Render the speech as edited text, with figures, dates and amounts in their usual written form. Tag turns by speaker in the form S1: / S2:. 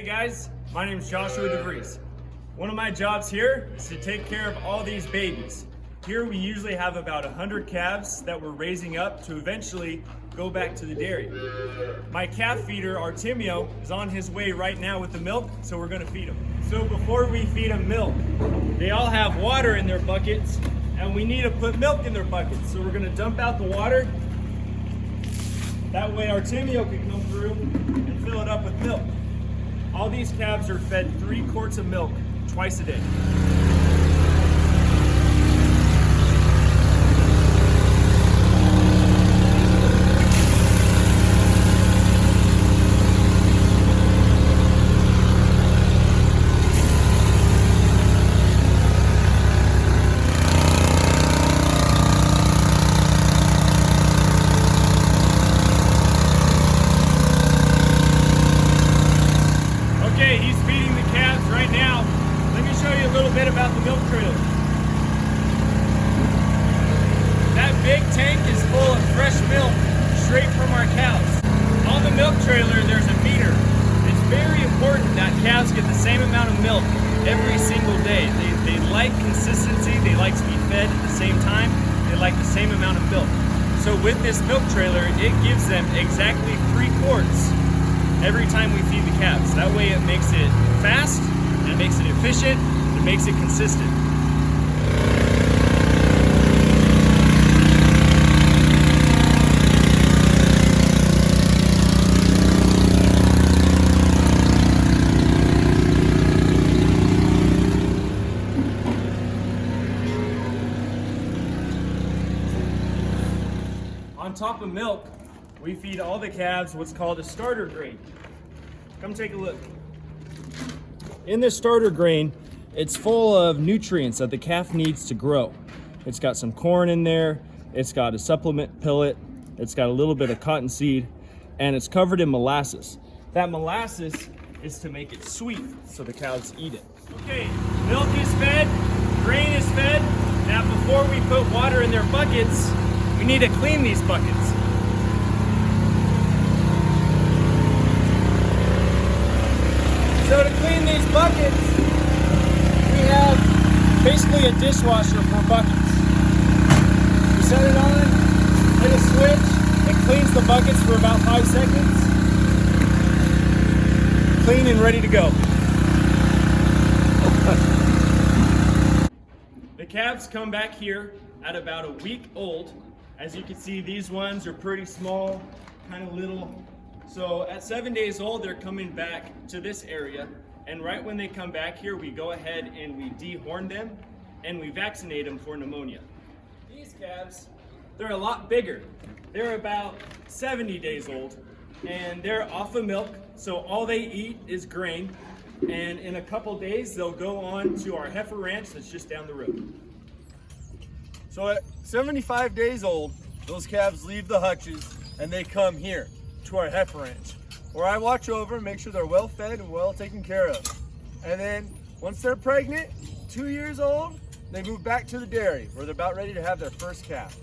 S1: Hey guys, my name is Joshua DeVries. One of my jobs here is to take care of all these babies. Here we usually have about 100 calves that we're raising up to eventually go back to the dairy. My calf feeder, Artemio, is on his way right now with the milk, so we're gonna feed him. So before we feed them milk, they all have water in their buckets, and we need to put milk in their buckets. So we're gonna dump out the water. That way Artemio can come through and fill it up with milk. All these calves are fed 3 quarts of milk twice a day. Okay, he's feeding the calves right now. Let me show you a little bit about the milk trailer. That big tank is full of fresh milk straight from our cows. On the milk trailer, there's a meter. It's very important that calves get the same amount of milk every single day. They like consistency, they like to be fed at the same time, they like the same amount of milk. So with this milk trailer, it gives them exactly 3 quarts every time we feed the calves. That way it makes it fast, it makes it efficient, it makes it consistent. On top of milk, we feed all the calves what's called a starter grain. Come take a look. In this starter grain, it's full of nutrients that the calf needs to grow. It's got some corn in there, it's got a supplement pellet, it's got a little bit of cottonseed, and it's covered in molasses. That molasses is to make it sweet so the cows eat it. Okay, milk is fed, grain is fed. Now before we put water in their buckets, we need to clean these buckets. So to clean these buckets, we have basically a dishwasher for buckets. You set it on, hit a switch, it cleans the buckets for about 5 seconds. Clean and ready to go. The calves come back here at about a week old. As you can see, these ones are pretty small, kind of little. So at 7 days old, they're coming back to this area. And right when they come back here, we go ahead and we dehorn them and we vaccinate them for pneumonia. These calves, they're a lot bigger. They're about 70 days old and they're off of milk. So all they eat is grain. And in a couple days, they'll go on to our heifer ranch that's just down the road.
S2: So at 75 days old, those calves leave the hutches and they come here to our heifer ranch, where I watch over and make sure they're well fed and well taken care of. And then once they're pregnant, 2 years old, they move back to the dairy where they're about ready to have their first calf.